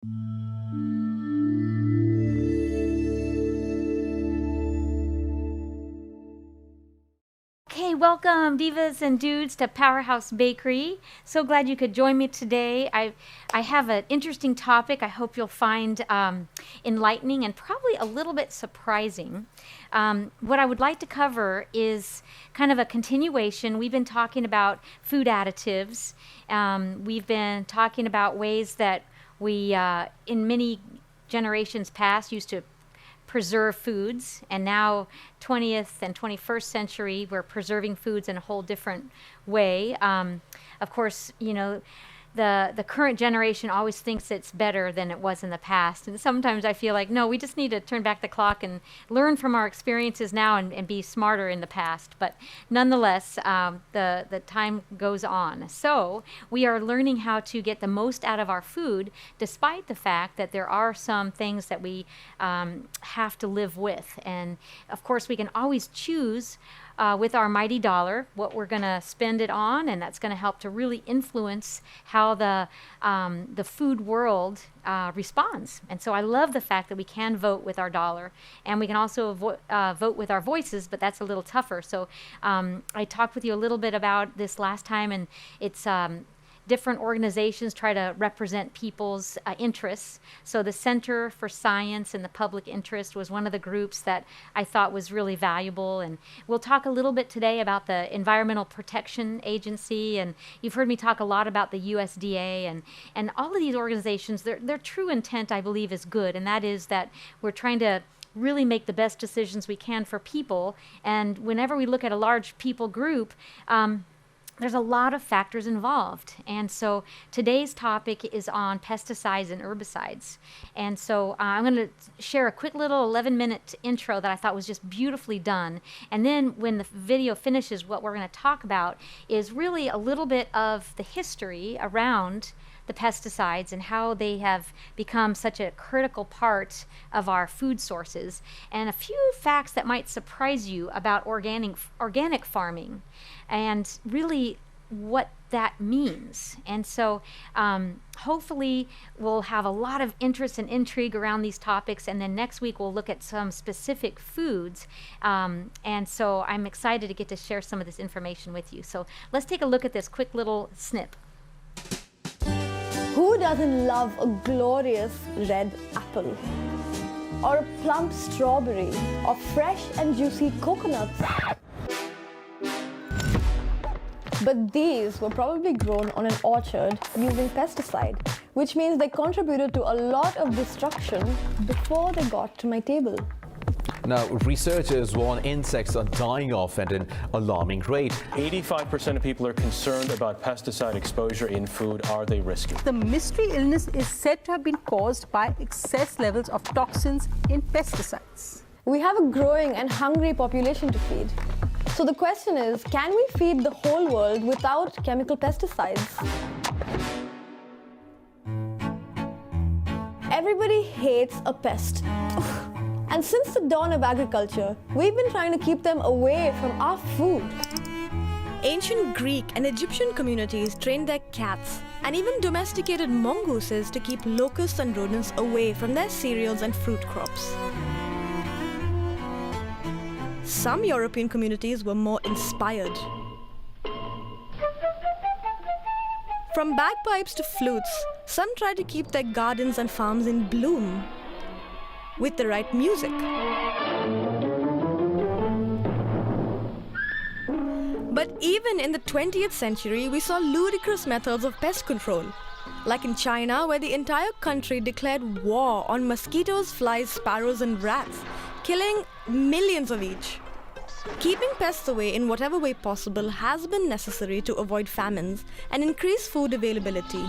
Okay, welcome divas and dudes to Powerhouse Bakery. So glad you could join me today. I have an interesting topic I hope you'll find enlightening and probably a little bit surprising. What I would like to cover is kind of a continuation. We've been talking about food additives. We've been talking about ways that we, in many generations past, used to preserve foods, and now 20th and 21st century we're preserving foods in a whole different way. Of course, you know, the current generation always thinks it's better than it was in the past, and sometimes I feel like, no, we just need to turn back the clock and learn from our experiences now and be smarter in the past. But nonetheless, the time goes on. So we are learning how to get the most out of our food, despite the fact that there are some things that we have to live with. And of course, we can always choose with our mighty dollar what we're going to spend it on, and that's going to help to really influence how the food world responds. And so I love the fact that we can vote with our dollar, and we can also vote with our voices, but that's a little tougher. So I talked with you a little bit about this last time, and it's different organizations try to represent people's interests. So the Center for Science and the Public Interest was one of the groups that I thought was really valuable. And we'll talk a little bit today about the Environmental Protection Agency. And you've heard me talk a lot about the USDA. And all of these organizations, their true intent, I believe, is good. And that is that we're trying to really make the best decisions we can for people. And whenever we look at a large people group, there's a lot of factors involved. And so today's topic is on pesticides and herbicides. And so I'm going to share a quick little 11-minute intro that I thought was just beautifully done. And then when the video finishes, what we're going to talk about is really a little bit of the history around the pesticides and how they have become such a critical part of our food sources, and a few facts that might surprise you about organic farming and really what that means. And so hopefully we'll have a lot of interest and intrigue around these topics, and then next week we'll look at some specific foods. And so I'm excited to get to share some of this information with you. So let's take a look at this quick little snip. Who doesn't love a glorious red apple? Or a plump strawberry? Or fresh and juicy coconuts? But these were probably grown on an orchard using pesticide, which means they contributed to a lot of destruction before they got to my table. Now, researchers warn insects are dying off at an alarming rate. 85% of people are concerned about pesticide exposure in food. Are they risky? The mystery illness is said to have been caused by excess levels of toxins in pesticides. We have a growing and hungry population to feed. So the question is, can we feed the whole world without chemical pesticides? Everybody hates a pest. And since the dawn of agriculture, we've been trying to keep them away from our food. Ancient Greek and Egyptian communities trained their cats and even domesticated mongooses to keep locusts and rodents away from their cereals and fruit crops. Some European communities were more inspired. From bagpipes to flutes, some tried to keep their gardens and farms in bloom with the right music. But even in the 20th century, we saw ludicrous methods of pest control, like in China, where the entire country declared war on mosquitoes, flies, sparrows, and rats, killing millions of each. Keeping pests away in whatever way possible has been necessary to avoid famines and increase food availability.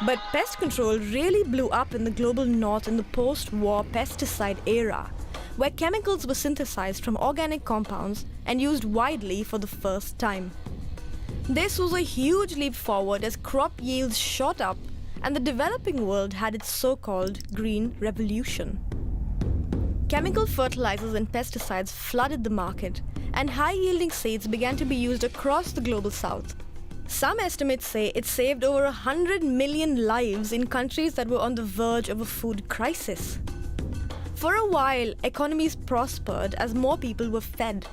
But pest control really blew up in the global north in the post-war pesticide era, where chemicals were synthesized from organic compounds and used widely for the first time. This was a huge leap forward as crop yields shot up and the developing world had its so-called Green Revolution. Chemical fertilizers and pesticides flooded the market, and high-yielding seeds began to be used across the global south. Some estimates say it saved over 100 million lives in countries that were on the verge of a food crisis. For a while, economies prospered as more people were fed.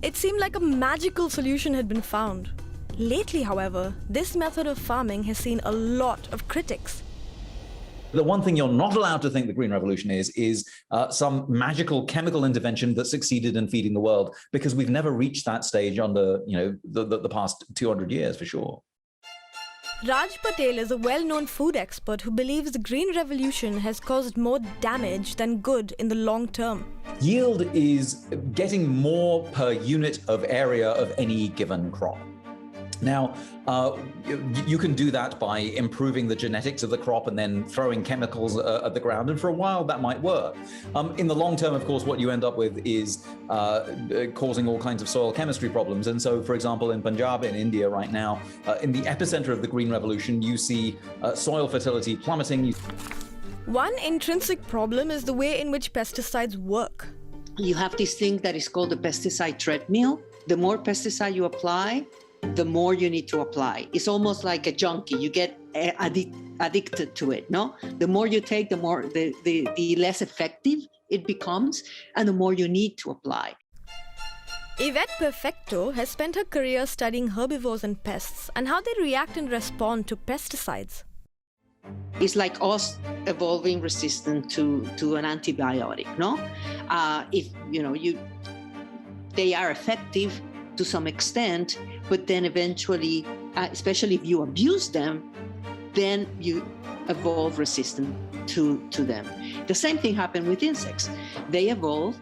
It seemed like a magical solution had been found. Lately, however, this method of farming has seen a lot of critics. The one thing you're not allowed to think the Green Revolution is some magical chemical intervention that succeeded in feeding the world, because we've never reached that stage under the past 200 years for sure. Raj Patel is a well-known food expert who believes the Green Revolution has caused more damage than good in the long term. Yield is getting more per unit of area of any given crop. Now, you can do that by improving the genetics of the crop and then throwing chemicals at the ground, and for a while that might work. In the long term, of course, what you end up with is causing all kinds of soil chemistry problems. And so, for example, in Punjab in India right now, in the epicenter of the Green Revolution, you see soil fertility plummeting. One intrinsic problem is the way in which pesticides work. You have this thing that is called the pesticide treadmill. The more pesticide you apply, the more you need to apply. It's almost like a junkie. You get addicted to it, no? The more you take, the less effective it becomes, and the more you need to apply. Yvette Perfecto has spent her career studying herbivores and pests and how they react and respond to pesticides. It's like us evolving resistant to an antibiotic, no? They are effective to some extent, but then eventually, especially if you abuse them, then you evolve resistant to them. The same thing happened with insects. They evolve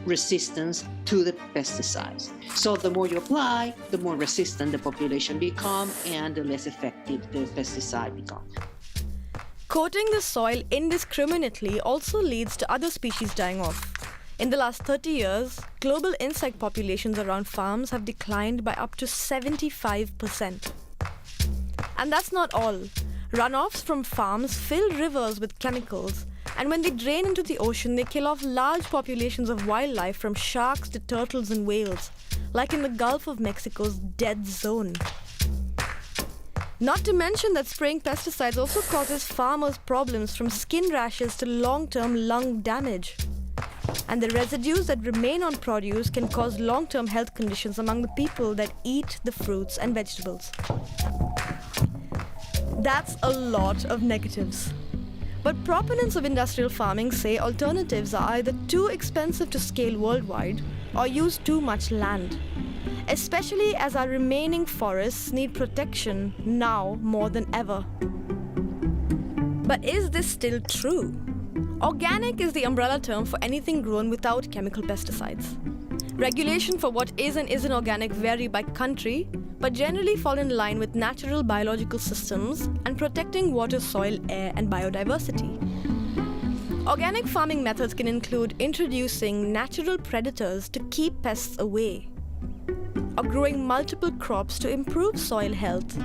resistance to the pesticides. So the more you apply, the more resistant the population become, and the less effective the pesticide becomes. Coating the soil indiscriminately also leads to other species dying off. In the last 30 years, global insect populations around farms have declined by up to 75%. And that's not all. Runoffs from farms fill rivers with chemicals, and when they drain into the ocean, they kill off large populations of wildlife, from sharks to turtles and whales, like in the Gulf of Mexico's dead zone. Not to mention that spraying pesticides also causes farmers problems, from skin rashes to long-term lung damage. And the residues that remain on produce can cause long-term health conditions among the people that eat the fruits and vegetables. That's a lot of negatives. But proponents of industrial farming say alternatives are either too expensive to scale worldwide or use too much land, especially as our remaining forests need protection now more than ever. But is this still true? Organic is the umbrella term for anything grown without chemical pesticides. Regulation for what is and isn't organic vary by country, but generally fall in line with natural biological systems and protecting water, soil, air, and biodiversity. Organic farming methods can include introducing natural predators to keep pests away, or growing multiple crops to improve soil health,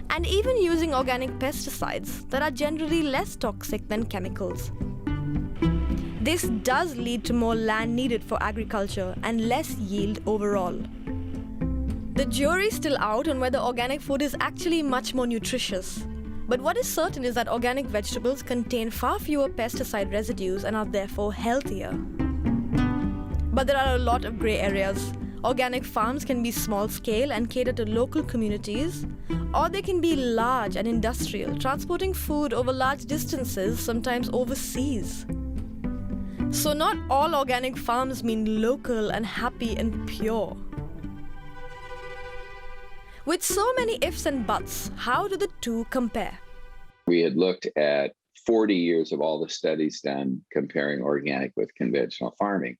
and even using organic pesticides that are generally less toxic than chemicals. This does lead to more land needed for agriculture and less yield overall. The jury's still out on whether organic food is actually much more nutritious. But what is certain is that organic vegetables contain far fewer pesticide residues and are therefore healthier. But there are a lot of grey areas. Organic farms can be small scale and cater to local communities, or they can be large and industrial, transporting food over large distances, sometimes overseas. So not all organic farms mean local and happy and pure. With so many ifs and buts, how do the two compare? We had looked at 40 years of all the studies done comparing organic with conventional farming.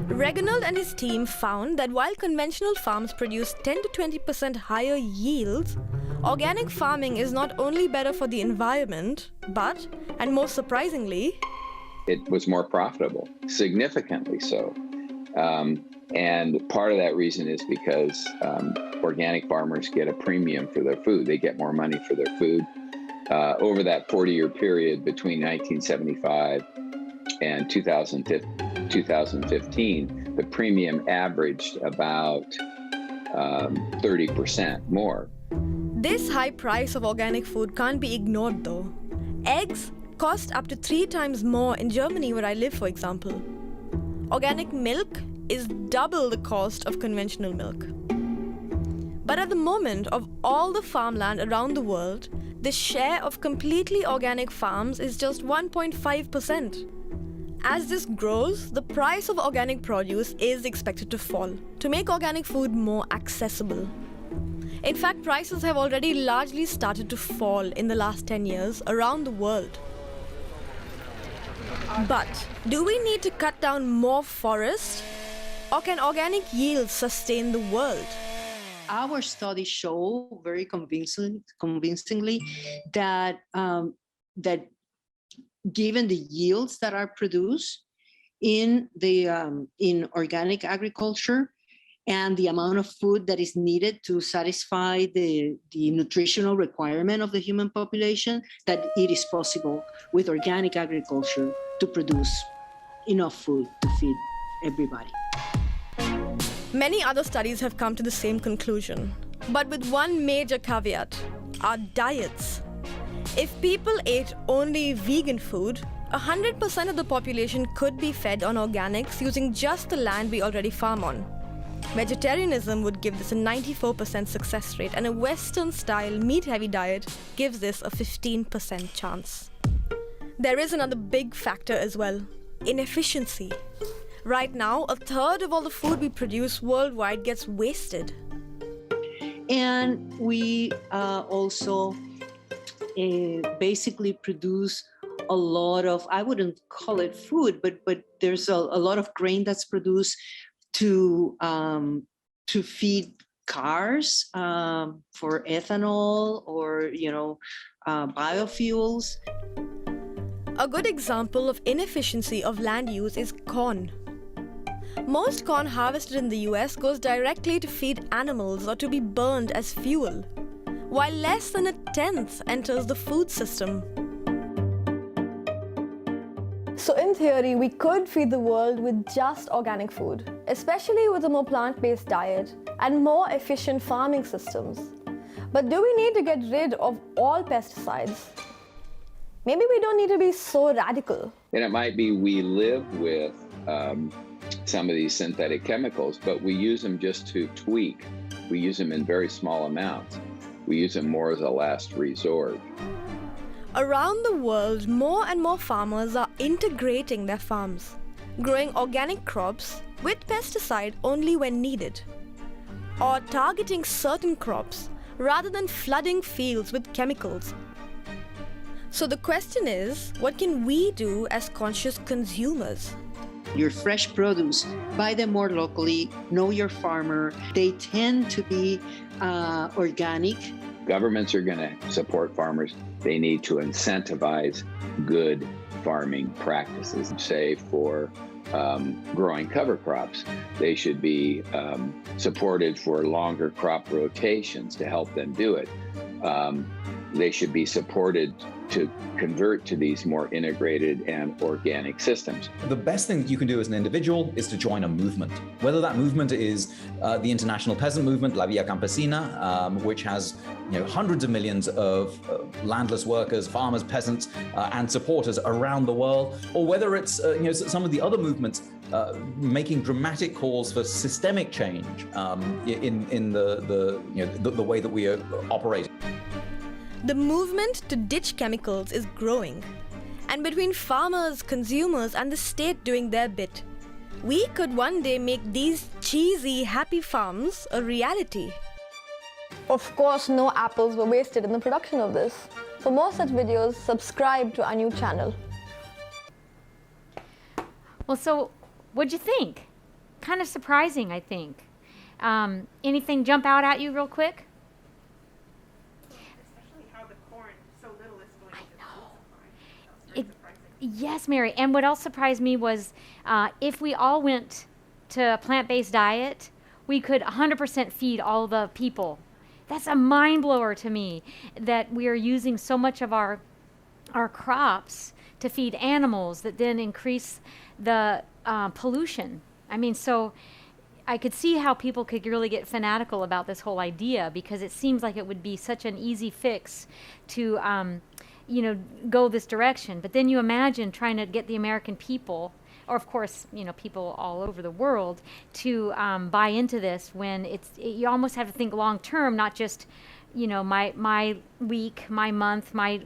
Reginald and his team found that while conventional farms produce 10 to 20% higher yields, organic farming is not only better for the environment, but, and most surprisingly, it was more profitable, significantly so. And part of that reason is because organic farmers get a premium for their food. They get more money for their food. Over that 40-year period between 1975 and 2015, the premium averaged about 30% more. This high price of organic food can't be ignored though. Eggs cost up to 3 times more in Germany, where I live, for example. Organic milk is double the cost of conventional milk. But at the moment, of all the farmland around the world, the share of completely organic farms is just 1.5%. As this grows, the price of organic produce is expected to fall to make organic food more accessible. In fact, prices have already largely started to fall in the last 10 years around the world. But do we need to cut down more forest, or can organic yields sustain the world? Our studies show very convincingly that that given the yields that are produced in organic agriculture and the amount of food that is needed to satisfy the nutritional requirement of the human population, that it is possible with organic agriculture to produce enough food to feed everybody. Many other studies have come to the same conclusion, but with one major caveat: our diets. If people ate only vegan food, 100% of the population could be fed on organics using just the land we already farm on. Vegetarianism would give this a 94% success rate, and a Western-style meat-heavy diet gives this a 15% chance. There is another big factor as well: inefficiency. Right now, 1/3 of all the food we produce worldwide gets wasted. And we also basically produce a lot of, I wouldn't call it food, but there's a lot of grain that's produced to feed cars for ethanol or biofuels. A good example of inefficiency of land use is corn. Most corn harvested in the US goes directly to feed animals or to be burned as fuel, while less than 1/10 enters the food system. So in theory, we could feed the world with just organic food, especially with a more plant-based diet and more efficient farming systems. But do we need to get rid of all pesticides? Maybe we don't need to be so radical. And it might be we live with some of these synthetic chemicals, but we use them just to tweak. We use them in very small amounts. We use them more as a last resort. Around the world, more and more farmers are integrating their farms, growing organic crops with pesticide only when needed, or targeting certain crops rather than flooding fields with chemicals. So the question is, what can we do as conscious consumers? Your fresh produce, buy them more locally, know your farmer. They tend to be organic. Governments are going to support farmers. They need to incentivize good farming practices. Say for growing cover crops, they should be supported for longer crop rotations to help them do it. They should be supported to convert to these more integrated and organic systems. The best thing that you can do as an individual is to join a movement. Whether that movement is the International Peasant Movement, La Via Campesina, which has hundreds of millions of landless workers, farmers, peasants, and supporters around the world, or whether it's some of the other movements making dramatic calls for systemic change in the way that we operate. The movement to ditch chemicals is growing. And between farmers, consumers, and the state doing their bit, we could one day make these cheesy, happy farms a reality. Of course, no apples were wasted in the production of this. For more such videos, subscribe to our new channel. Well, so what'd you think? Kind of surprising, I think. Anything jump out at you real quick? Yes, Mary. And what else surprised me was if we all went to a plant-based diet, we could 100% feed all the people. That's a mind blower to me, that we are using so much of our crops to feed animals that then increase the pollution. I mean, so I could see how people could really get fanatical about this whole idea, because it seems like it would be such an easy fix to, go this direction. But then you imagine trying to get the American people, or of course, people all over the world, to buy into this, when you almost have to think long term, not just, my week, my month, my,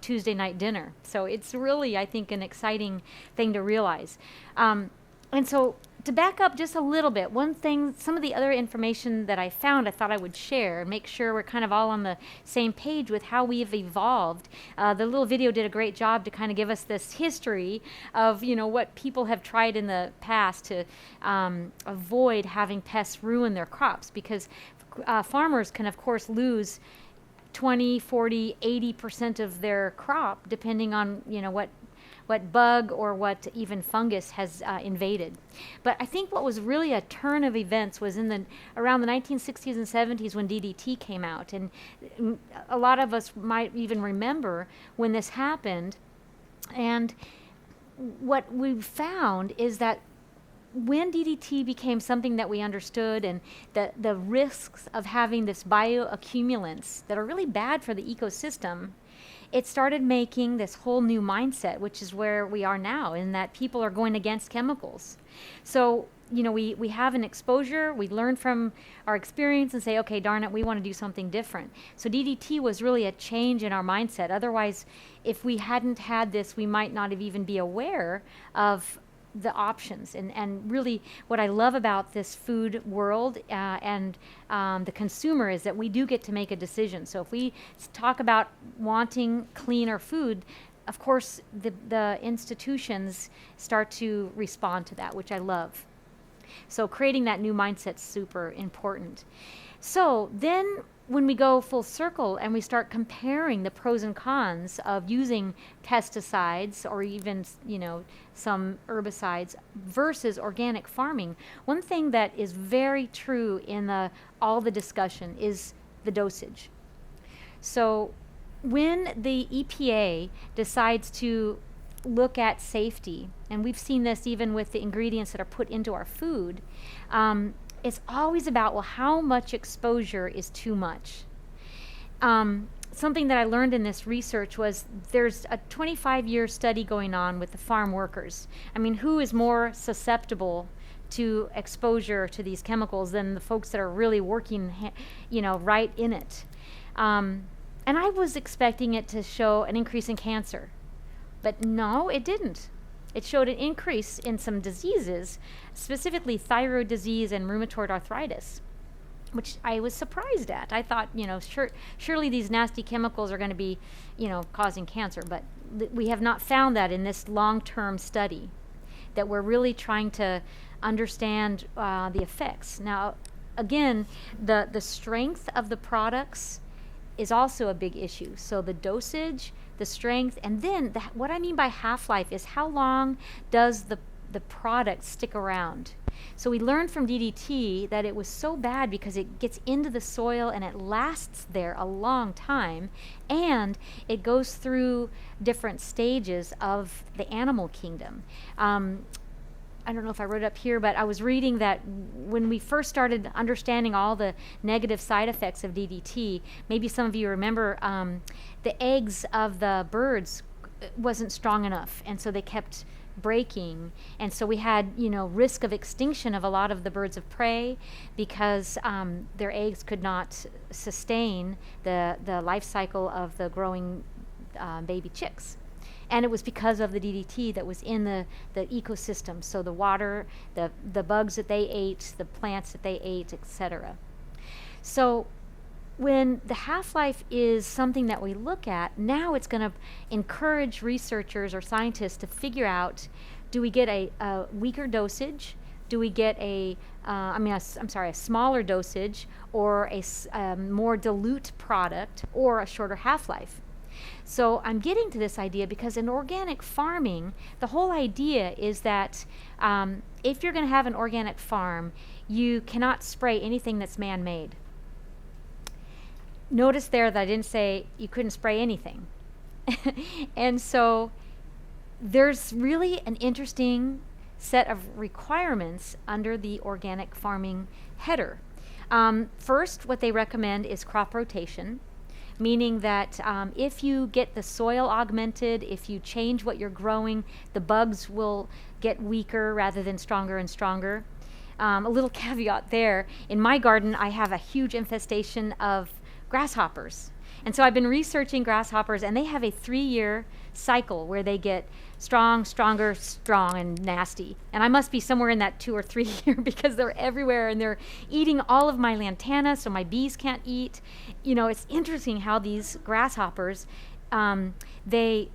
Tuesday night dinner. So it's really, I think, an exciting thing to realize. And so, to back up just a little bit, one thing, some of the other information that I found, I thought I would share and make sure we're kind of all on the same page with how we have evolved. The little video did a great job to kind of give us this history of, what people have tried in the past to avoid having pests ruin their crops, because farmers can, of course, lose 20, 40, 80% of their crop, depending on, what bug or what even fungus has invaded. But I think what was really a turn of events was around the 1960s and 70s, when DDT came out. And a lot of us might even remember when this happened. And what we found is that when DDT became something that we understood, and the risks of having this bioaccumulants that are really bad for the ecosystem, it started making this whole new mindset, which is where we are now, in that people are going against chemicals. So, we have an exposure, we learn from our experience and say, okay, darn it, we want to do something different. So DDT was really a change in our mindset. Otherwise, if we hadn't had this, we might not have even be aware of the options. And really what I love about this food world and the consumer is that we do get to make a decision. So if we talk about wanting cleaner food, of course the institutions start to respond to that, which I love. So creating that new mindset's super important. So then when we go full circle and we start comparing the pros and cons of using pesticides or even, some herbicides versus organic farming, one thing that is very true in all the discussion is the dosage. So when the EPA decides to look at safety, and we've seen this even with the ingredients that are put into our food, it's always about, well, how much exposure is too much? Something that I learned in this research was there's a 25-year study going on with the farm workers. I mean, who is more susceptible to exposure to these chemicals than the folks that are really working, right in it? And I was expecting it to show an increase in cancer, but no, it didn't. It showed an increase in some diseases, specifically thyroid disease and rheumatoid arthritis, which I was surprised at. I thought, surely these nasty chemicals are going to be, causing cancer, but we have not found that in this long-term study, that we're really trying to understand the effects. Now, again, the strength of the products is also a big issue. So the dosage, the strength, and then what I mean by half-life is how long does the product stick around. So we learned from DDT that it was so bad because it gets into the soil and it lasts there a long time, and it goes through different stages of the animal kingdom. I don't know if I wrote it up here, but I was reading that when we first started understanding all the negative side effects of DDT, maybe some of you remember, the eggs of the birds wasn't strong enough, and so they kept breaking, and so we had risk of extinction of a lot of the birds of prey because their eggs could not sustain the life cycle of the growing baby chicks. And it was because of the DDT that was in the ecosystem, so the water, the bugs that they ate, the plants that they ate, etc. So when the half-life is something that we look at, now it's going to encourage researchers or scientists to figure out, do we get a weaker dosage? Do we get a smaller dosage, or a more dilute product, or a shorter half-life? So I'm getting to this idea because in organic farming, the whole idea is that if you're going to have an organic farm, you cannot spray anything that's man-made. Notice there that I didn't say you couldn't spray anything. And so there's really an interesting set of requirements under the organic farming header. First, what they recommend is crop rotation, meaning that if you get the soil augmented, if you change what you're growing, the bugs will get weaker rather than stronger and stronger. A little caveat there, in my garden I have a huge infestation of grasshoppers. And so I've been researching grasshoppers, and they have a 3-year cycle where they get strong, stronger, strong, and nasty. And I must be somewhere in that 2 or 3 year because they're everywhere and they're eating all of my lantana, so my bees can't eat. You know, it's interesting how these grasshoppers, they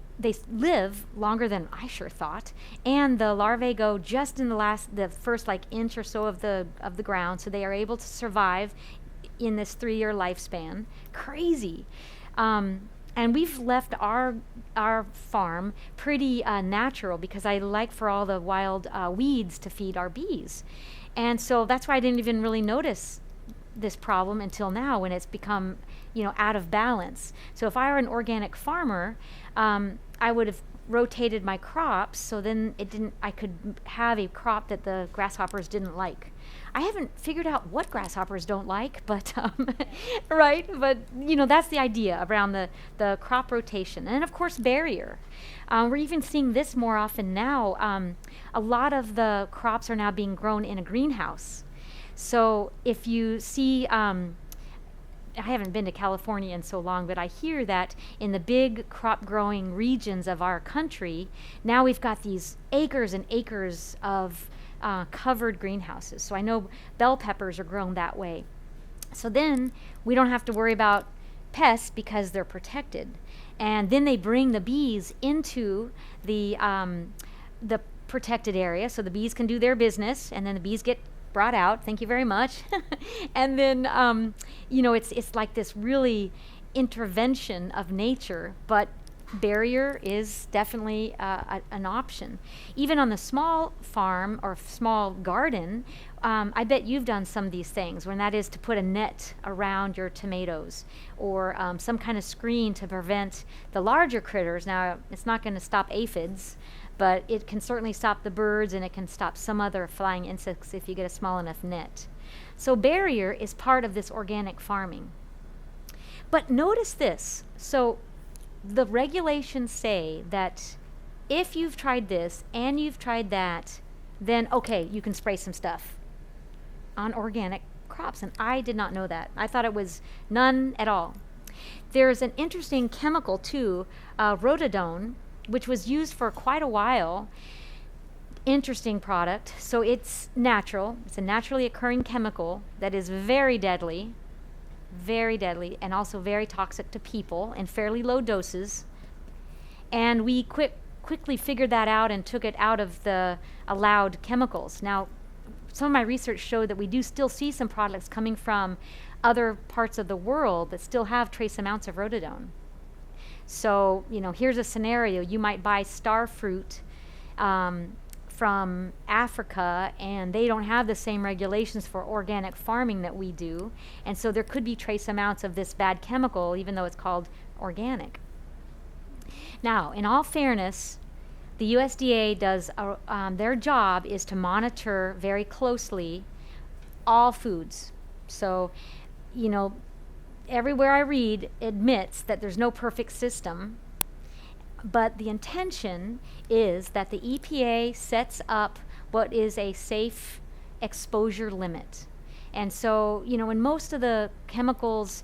live longer than I sure thought, and the larvae go just in the first like inch or so of the ground, so they are able to survive in this 3-year lifespan. Crazy. And we've left our farm pretty natural because I like for all the wild weeds to feed our bees. And so that's why I didn't even really notice this problem until now when it's become, out of balance. So if I were an organic farmer, I would have rotated my crops so then I could have a crop that the grasshoppers didn't like. I haven't figured out what grasshoppers don't like, but right? But that's the idea around the crop rotation. And of course, barrier. We're even seeing this more often now. A lot of the crops are now being grown in a greenhouse. So if you see, I haven't been to California in so long, but I hear that in the big crop growing regions of our country, now we've got these acres and acres of covered greenhouses. So I know bell peppers are grown that way. So then we don't have to worry about pests because they're protected. And then they bring the bees into the protected area so the bees can do their business, and then the bees get brought out. Thank you very much. And then, it's like this really intervention of nature, but barrier is definitely an option. Even on the small farm or small garden, I bet you've done some of these things, when that is to put a net around your tomatoes or some kind of screen to prevent the larger critters. Now, it's not going to stop aphids, but it can certainly stop the birds, and it can stop some other flying insects if you get a small enough net. So barrier is part of this organic farming. But notice this. So the regulations say that if you've tried this and you've tried that, then okay, you can spray some stuff on organic crops. And I did not know that. I thought it was none at all. There's an interesting chemical too, rhododone, which was used for quite a while. Interesting product. So it's natural. It's a naturally occurring chemical that is very deadly, and also very toxic to people in fairly low doses. And we quickly figured that out and took it out of the allowed chemicals. Now, some of my research showed that we do still see some products coming from other parts of the world that still have trace amounts of rhododone. So, here's a scenario. You might buy star fruit from Africa, and they don't have the same regulations for organic farming that we do. And so there could be trace amounts of this bad chemical, even though it's called organic. Now, in all fairness, the USDA does, their job is to monitor very closely all foods. So, everywhere I read admits that there's no perfect system, but the intention is that the EPA sets up what is a safe exposure limit. And so, in most of the chemicals,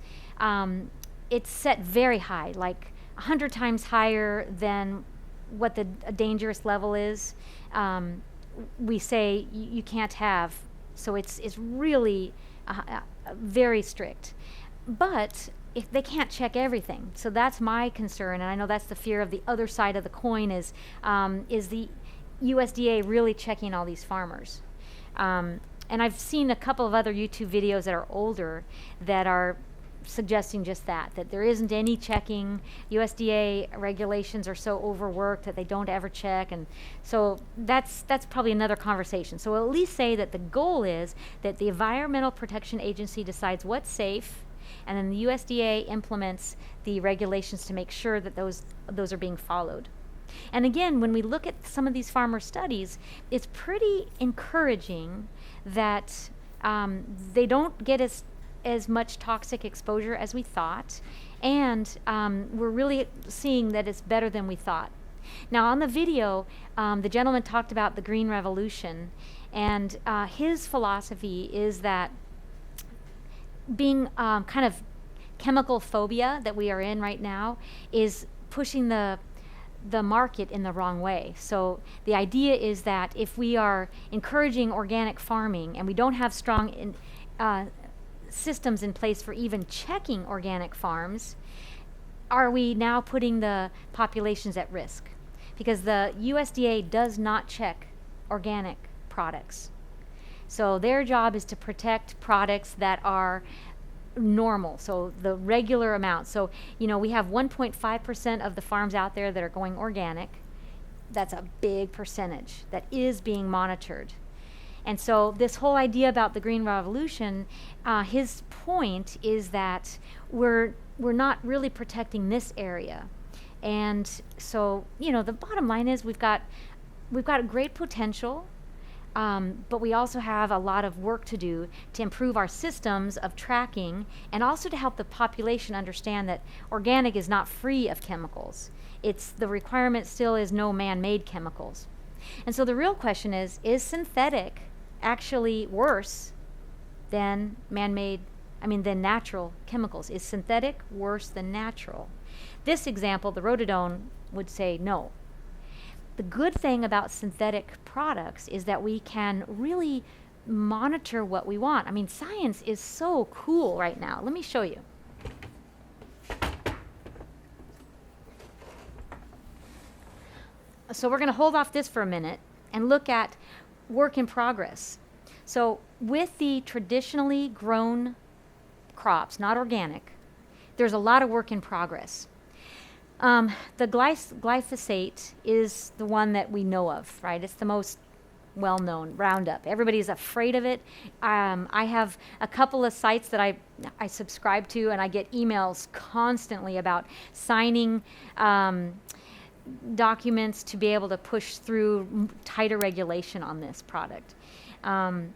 it's set very high, like 100 times higher than what the dangerous level is. We say you can't have, so it's really very strict. But if they can't check everything, so that's my concern, and I know that's the fear of the other side of the coin is the USDA really checking all these farmers. And I've seen a couple of other YouTube videos that are older that are suggesting just that there isn't any checking. USDA regulations are so overworked that they don't ever check, and so that's probably another conversation. So we'll at least say that the goal is that the Environmental Protection Agency decides what's safe, and then the USDA implements the regulations to make sure that those are being followed. And again, when we look at some of these farmer studies, it's pretty encouraging that they don't get as much toxic exposure as we thought, and we're really seeing that it's better than we thought. Now, on the video, the gentleman talked about the Green Revolution, and his philosophy is that being kind of chemical phobia that we are in right now is pushing the market in the wrong way. So the idea is that if we are encouraging organic farming and we don't have strong systems in place for even checking organic farms, are we now putting the populations at risk? Because the USDA does not check organic products. So their job is to protect products that are normal, so the regular amount. So, we have 1.5% of the farms out there that are going organic. That's a big percentage that is being monitored. And so this whole idea about the Green Revolution, his point is that we're not really protecting this area. And so, the bottom line is we've got great potential, but we also have a lot of work to do to improve our systems of tracking, and also to help the population understand that organic is not free of chemicals. The requirement still is no man-made chemicals. And so the real question is synthetic actually worse than than natural chemicals? Is synthetic worse than natural? This example, the rhododone, would say no. The good thing about synthetic products is that we can really monitor what we want. Science is so cool right now. Let me show you. So we're going to hold off this for a minute and look at work in progress. So with the traditionally grown crops, not organic, there's a lot of work in progress. The glyphosate is the one that we know of, right? It's the most well-known Roundup. Everybody's afraid of it. I have a couple of sites that I subscribe to, and I get emails constantly about signing documents to be able to push through tighter regulation on this product. And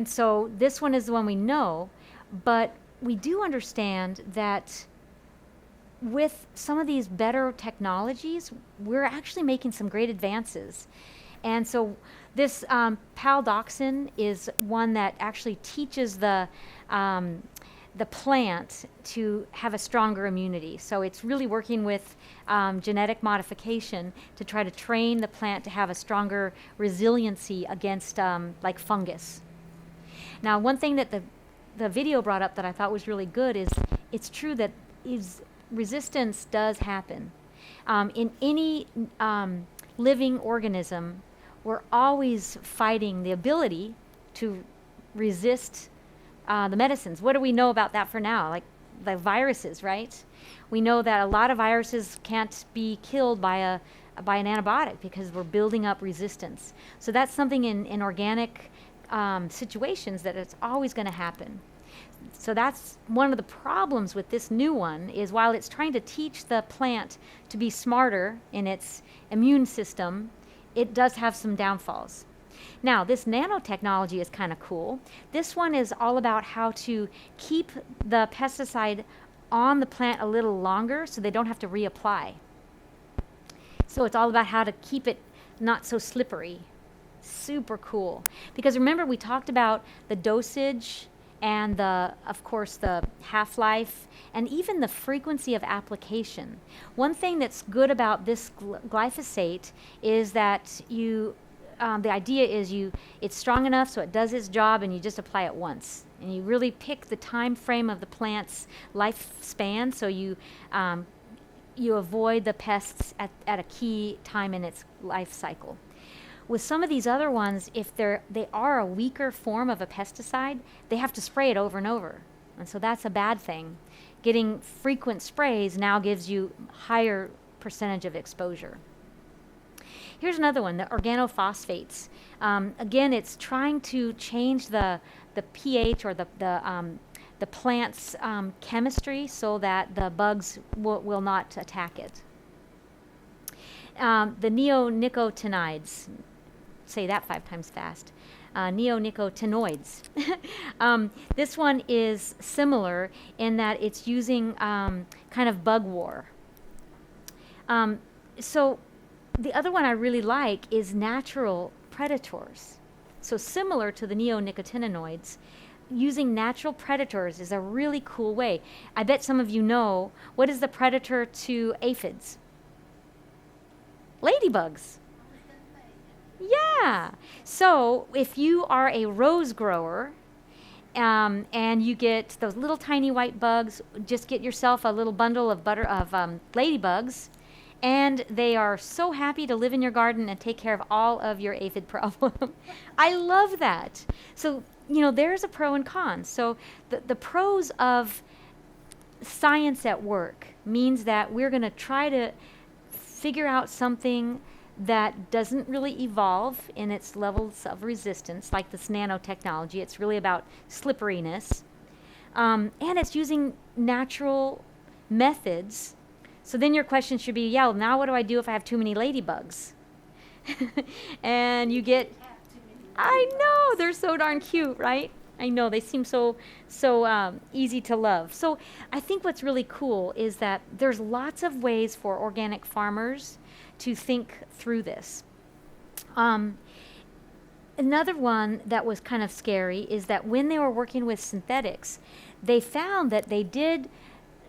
so this one is the one we know, but we do understand that with some of these better technologies, we're actually making some great advances. And so this paldoxin is one that actually teaches the plant to have a stronger immunity. So it's really working with genetic modification to try to train the plant to have a stronger resiliency against like fungus. Now, one thing that the video brought up that I thought was really good is it's true that resistance does happen. In any living organism, we're always fighting the ability to resist the medicines. What do we know about that for now? Like the viruses, right? We know that a lot of viruses can't be killed by an antibiotic because we're building up resistance. So that's something in organic situations that it's always going to happen. So that's one of the problems with this new one, is while it's trying to teach the plant to be smarter in its immune system, it does have some downfalls. Now, this nanotechnology is kind of cool. This one is all about how to keep the pesticide on the plant a little longer so they don't have to reapply. So it's all about how to keep it not so slippery. Super cool. Because remember, we talked about the dosage and of course the half-life and even the frequency of application. One thing that's good about this glyphosate is that the idea is it's strong enough so it does its job and you just apply it once. And you really pick the time frame of the plant's lifespan so you avoid the pests at a key time in its life cycle. With some of these other ones, if they are a weaker form of a pesticide, they have to spray it over and over. And so that's a bad thing. Getting frequent sprays now gives you higher percentage of exposure. Here's another one, the organophosphates. Again, it's trying to change the pH or the plant's chemistry so that the bugs will not attack it. The neonicotinoids, say that 5 times fast, neonicotinoids. This one is similar in that it's using kind of bug war. So the other one I really like is natural predators. So similar to the neonicotinoids, using natural predators is a really cool way. I bet some of you know, what is the predator to aphids? Ladybugs. Yeah. So if you are a rose grower and you get those little tiny white bugs, just get yourself a little bundle of ladybugs, and they are so happy to live in your garden and take care of all of your aphid problem. I love that. So, you know, there's a pro and con. So the pros of science at work means that we're going to try to figure out something that doesn't really evolve in its levels of resistance, like this nanotechnology. It's really about slipperiness. And it's using natural methods. So then your question should be, yeah, well, now what do I do if I have too many ladybugs? And you get, I know, they're so darn cute, right? I know, they seem so easy to love. So I think what's really cool is that there's lots of ways for organic farmers to think through this. Another one that was kind of scary is that when they were working with synthetics, they found that they did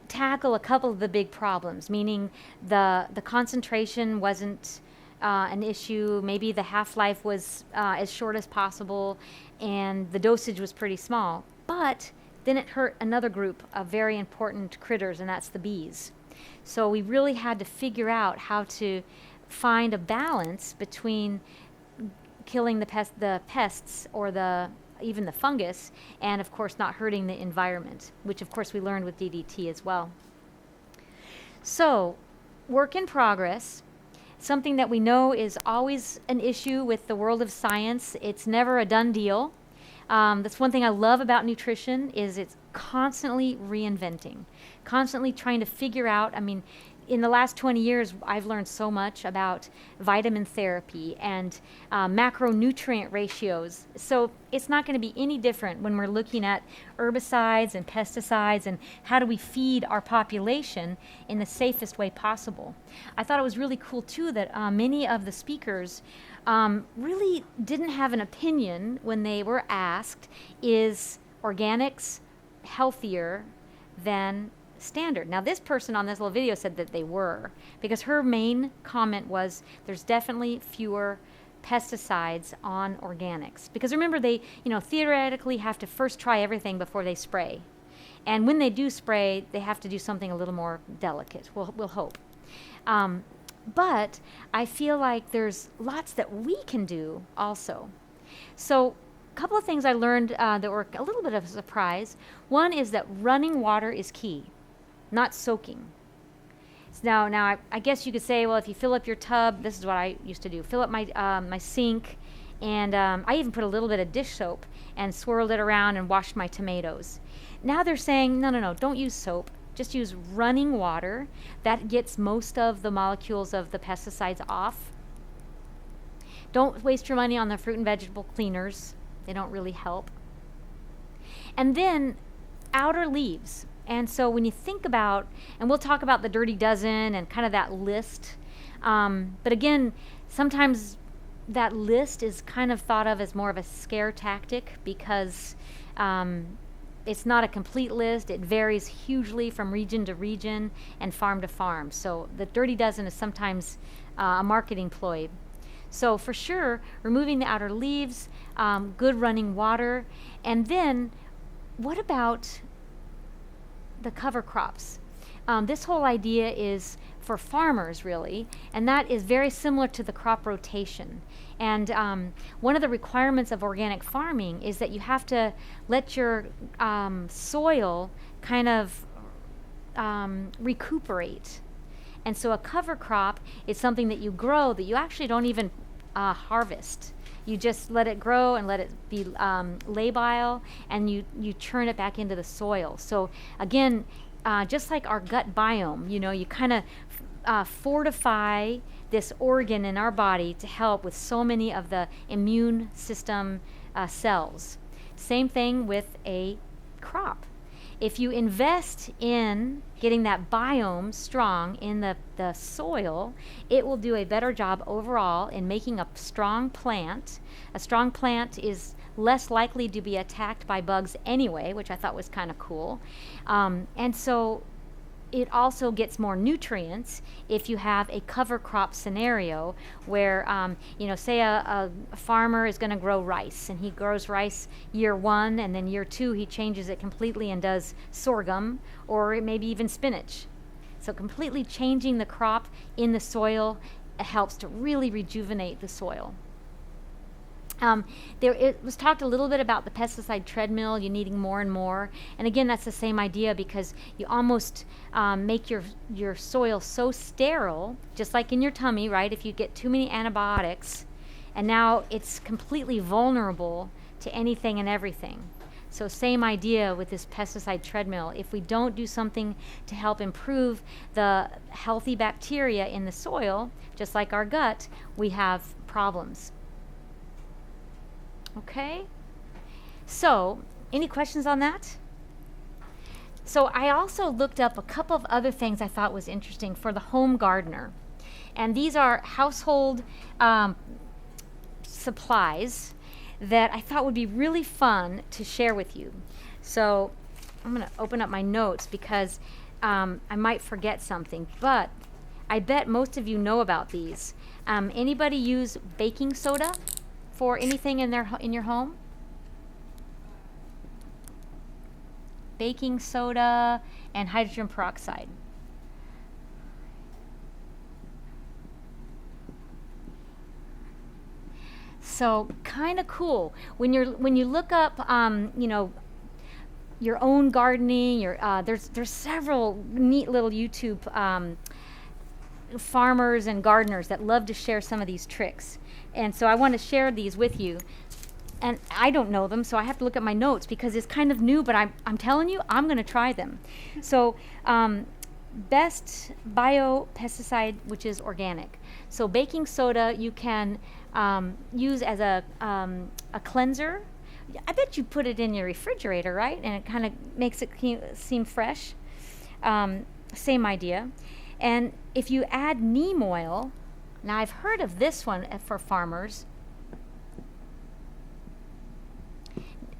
tackle a couple of the big problems, meaning the concentration wasn't an issue, maybe the half-life was as short as possible, and the dosage was pretty small. But then it hurt another group of very important critters, and that's the bees. So we really had to figure out how to find a balance between killing the pests or even the fungus, and of course not hurting the environment, which of course we learned with DDT as well. So, work in progress, something that we know is always an issue with the world of science. It's never a done deal. That's one thing I love about nutrition is it's constantly reinventing, constantly trying to figure out, I mean, in the last 20 years, I've learned so much about vitamin therapy and macronutrient ratios. So it's not going to be any different when we're looking at herbicides and pesticides and how do we feed our population in the safest way possible. I thought it was really cool, too, that many of the speakers really didn't have an opinion when they were asked, is organics healthier than standard? Now, this person on this little video said that they were, because her main comment was there's definitely fewer pesticides on organics. Because remember, they, theoretically have to first try everything before they spray. And when they do spray, they have to do something a little more delicate. We'll hope. But I feel like there's lots that we can do also. So a couple of things I learned that were a little bit of a surprise. One is that running water is key, not soaking. So now I guess you could say, well, if you fill up your tub, this is what I used to do, fill up my sink, and I even put a little bit of dish soap and swirled it around and washed my tomatoes. Now they're saying, no, don't use soap. Just use running water. That gets most of the molecules of the pesticides off. Don't waste your money on the fruit and vegetable cleaners. They don't really help. And then outer leaves. And so when you think about, and we'll talk about the dirty dozen and kind of that list, but again, sometimes that list is kind of thought of as more of a scare tactic because it's not a complete list. It varies hugely from region to region and farm to farm. So the dirty dozen is sometimes a marketing ploy. So for sure, removing the outer leaves, good running water, and then what about the cover crops? This whole idea is for farmers, really, and that is very similar to the crop rotation. And one of the requirements of organic farming is that you have to let your soil kind of recuperate. And so a cover crop is something that you grow that you actually don't even harvest. You just let it grow and let it be labile, and you churn it back into the soil. So again, just like our gut biome, you kind of fortify this organ in our body to help with so many of the immune system cells. Same thing with a crop. If you invest in getting that biome strong in the soil, it will do a better job overall in making a strong plant. A strong plant is less likely to be attacked by bugs anyway, which I thought was kind of cool. And so it also gets more nutrients if you have a cover crop scenario where, say a farmer is going to grow rice, and he grows rice year 1, and then year 2 he changes it completely and does sorghum or maybe even spinach. So completely changing the crop in the soil helps to really rejuvenate the soil. It was talked a little bit about the pesticide treadmill, you needing more and more. And again, that's the same idea, because you almost make your soil so sterile, just like in your tummy, right? If you get too many antibiotics, and now it's completely vulnerable to anything and everything. So same idea with this pesticide treadmill. If we don't do something to help improve the healthy bacteria in the soil, just like our gut, we have problems. Okay, so any questions on that? So I also looked up a couple of other things I thought was interesting for the home gardener. And these are household supplies that I thought would be really fun to share with you. So I'm going to open up my notes because I might forget something, but I bet most of you know about these. Anybody use baking soda for anything in your home? Baking soda and hydrogen peroxide. So kind of cool when you look up your own gardening. There's several neat little YouTube farmers and gardeners that love to share some of these tricks. And so I want to share these with you. And I don't know them, so I have to look at my notes because it's kind of new, but I'm telling you, I'm going to try them. So best bio-pesticide, which is organic. So baking soda you can use as a cleanser. I bet you put it in your refrigerator, right? And it kind of makes it seem fresh. Same idea. And if you add neem oil, now I've heard of this one for farmers.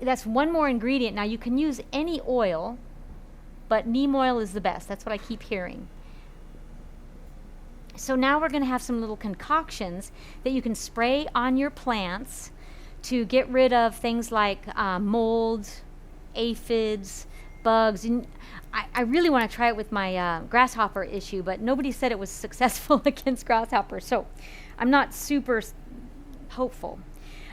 That's one more ingredient. Now you can use any oil, but neem oil is the best. That's what I keep hearing. So now we're going to have some little concoctions that you can spray on your plants to get rid of things like mold, aphids, bugs. And I really want to try it with my grasshopper issue, but nobody said it was successful against grasshoppers, so I'm not super hopeful.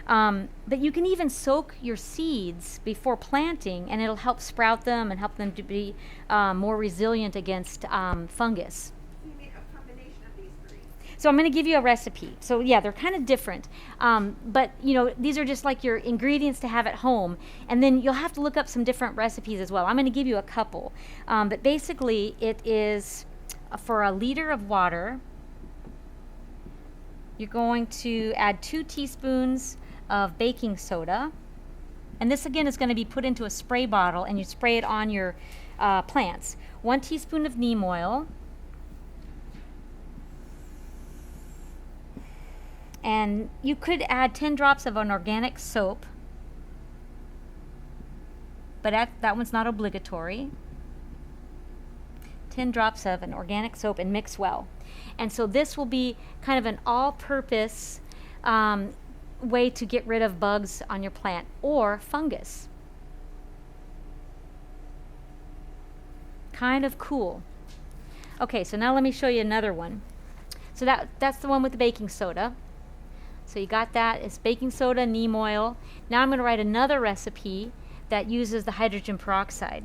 But you can even soak your seeds before planting, and it'll help sprout them and help them to be more resilient against fungus. You make a combination of these three. So I'm going to give you a recipe. So yeah, they're kind of different, but these are just like your ingredients to have at home, and then you'll have to look up some different recipes as well. I'm going to give you a couple, but basically it is for a liter of water, you're going to add 2 teaspoons of baking soda, and this again is going to be put into a spray bottle, and you spray it on your plants. 1 teaspoon of neem oil, and you could add 10 drops of an organic soap, but that one's not obligatory. 10 drops of an organic soap and mix well. And so this will be kind of an all-purpose way to get rid of bugs on your plant or fungus. Kind of cool. Okay, so now let me show you another one. So that's the one with the baking soda. So you got that. It's baking soda, neem oil. Now I'm going to write another recipe that uses the hydrogen peroxide.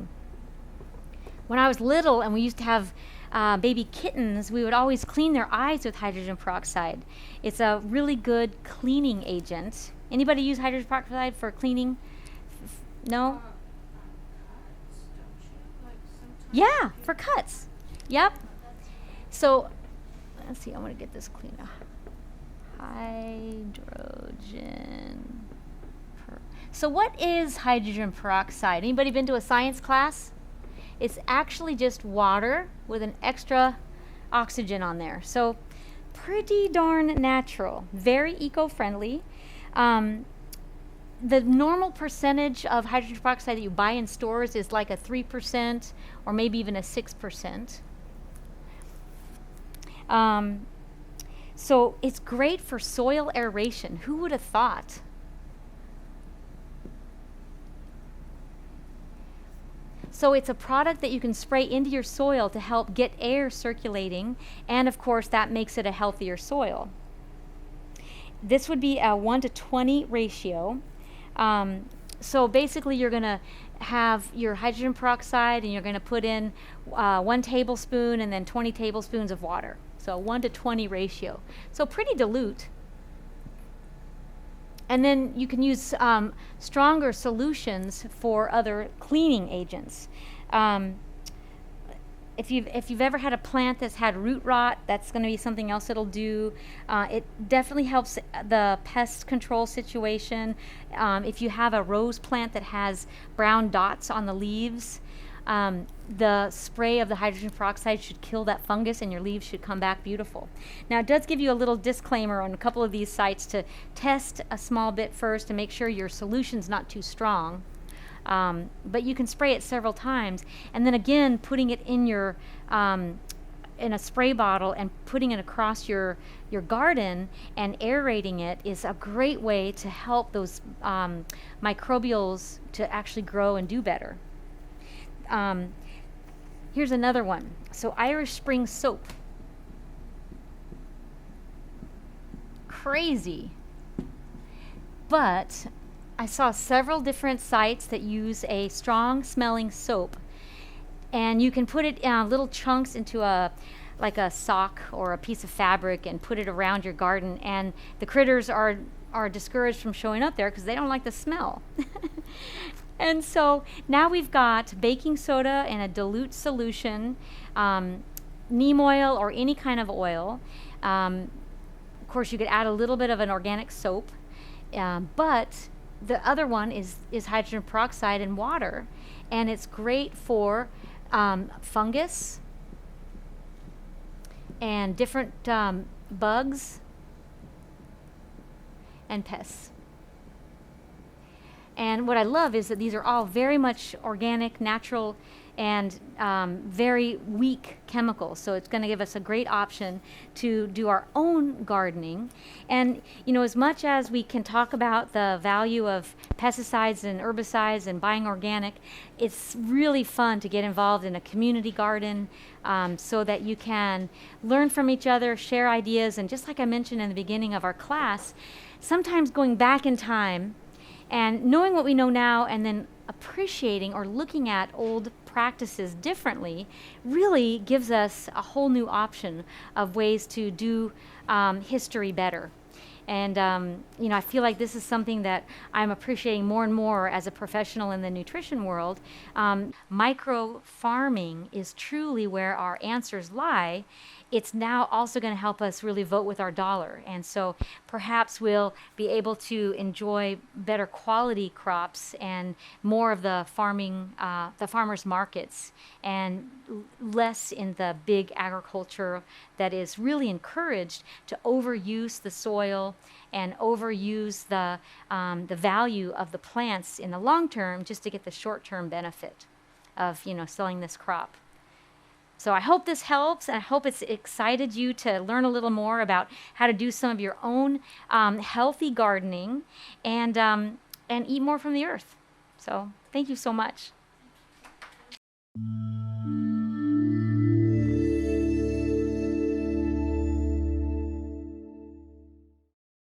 When I was little and we used to have baby kittens, we would always clean their eyes with hydrogen peroxide. It's a really good cleaning agent. Anybody use hydrogen peroxide for cleaning? No? Yeah, for cuts. Yep. So let's see, I want to get this clean up. Hydrogen. So what is hydrogen peroxide? Anybody been to a science class? It's actually just water with an extra oxygen on there. So pretty darn natural, very eco-friendly. The normal percentage of hydrogen peroxide that you buy in stores is like a 3% or maybe even a 6%. So it's great for soil aeration. Who would have thought? So it's a product that you can spray into your soil to help get air circulating, and of course that makes it a healthier soil. This would be a 1:20 ratio. So basically you're going to have your hydrogen peroxide and you're going to put in 1 tablespoon and then 20 tablespoons of water. So 1:20 ratio. So pretty dilute. And then you can use stronger solutions for other cleaning agents. If you've ever had a plant that's had root rot, that's going to be something else it'll do. It definitely helps the pest control situation. If you have a rose plant that has brown dots on the leaves, the spray of the hydrogen peroxide should kill that fungus and your leaves should come back beautiful. Now it does give you a little disclaimer on a couple of these sites to test a small bit first to make sure your solution's not too strong. But you can spray it several times, and then again putting it in your in a spray bottle and putting it across your garden and aerating it is a great way to help those microbials to actually grow and do better. Here's another one. So Irish Spring soap. Crazy. But I saw several different sites that use a strong smelling soap, and you can put it in little chunks into like a sock or a piece of fabric and put it around your garden, and the critters are discouraged from showing up there because they don't like the smell. And so now we've got baking soda in a dilute solution, neem oil or any kind of oil. Of course, you could add a little bit of an organic soap, but the other one is hydrogen peroxide and water, and it's great for fungus and different bugs and pests. And what I love is that these are all very much organic, natural, and very weak chemicals. So it's going to give us a great option to do our own gardening. And, you know, as much as we can talk about the value of pesticides and herbicides and buying organic, it's really fun to get involved in a community garden so that you can learn from each other, share ideas, and just like I mentioned in the beginning of our class, sometimes going back in time and knowing what we know now and then appreciating or looking at old practices differently really gives us a whole new option of ways to do history better. And you know, I feel like this is something that I'm appreciating more and more as a professional in the nutrition world. Micro farming is truly where our answers lie. It's now also going to help us really vote with our dollar. And so perhaps we'll be able to enjoy better quality crops and more of the farmers markets, and less in the big agriculture that is really encouraged to overuse the soil and overuse the value of the plants in the long term just to get the short-term benefit of, you know, selling this crop. So I hope this helps, and I hope it's excited you to learn a little more about how to do some of your own healthy gardening and eat more from the earth. So thank you so much.